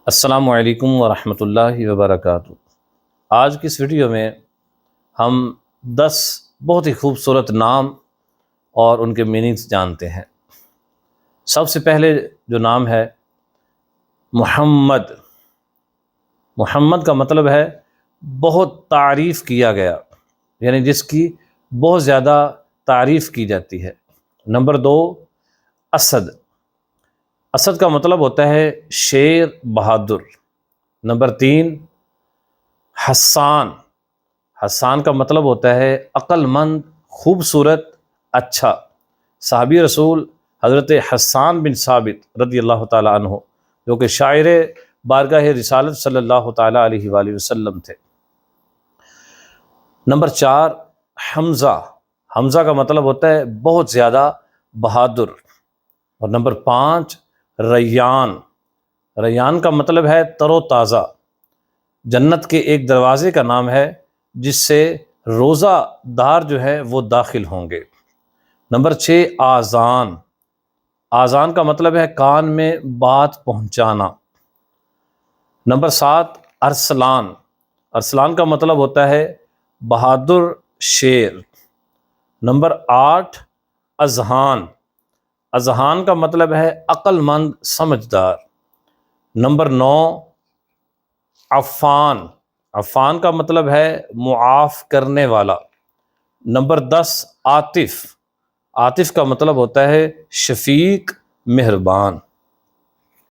السلام علیکم ورحمۃ اللہ وبرکاتہ۔ آج کی اس ویڈیو میں ہم 10 بہت ہی خوبصورت نام اور ان کے میننگز جانتے ہیں۔ سب سے پہلے جو نام ہے محمد۔ محمد کا مطلب ہے بہت تعریف کیا گیا، یعنی جس کی بہت زیادہ تعریف کی جاتی ہے۔ نمبر 2 اسد۔ اسد کا مطلب ہوتا ہے شیر، بہادر۔ نمبر 3 حسان۔ حسان کا مطلب ہوتا ہے عقل مند، خوبصورت، اچھا۔ صحابی رسول حضرت حسان بن ثابت رضی اللہ تعالیٰ عنہ، جو کہ شاعر بارگاہ رسالت صلی اللہ تعالیٰ علیہ وآلہ وسلم تھے۔ نمبر 4 حمزہ۔ حمزہ کا مطلب ہوتا ہے بہت زیادہ بہادر۔ اور نمبر 5 ریان۔ ریان کا مطلب ہے تر و تازہ۔ جنت کے ایک دروازے کا نام ہے جس سے روزہ دار جو ہے وہ داخل ہوں گے۔ نمبر 6 آذان۔ آذان کا مطلب ہے کان میں بات پہنچانا۔ نمبر 7 ارسلان۔ ارسلان کا مطلب ہوتا ہے بہادر شیر۔ نمبر 8 اذہان۔ اذہان کا مطلب ہے عقل مند، سمجھدار۔ نمبر 9 عفان۔ عفان کا مطلب ہے معاف کرنے والا۔ نمبر 10 عاطف۔ عاطف کا مطلب ہوتا ہے شفیق، مہربان۔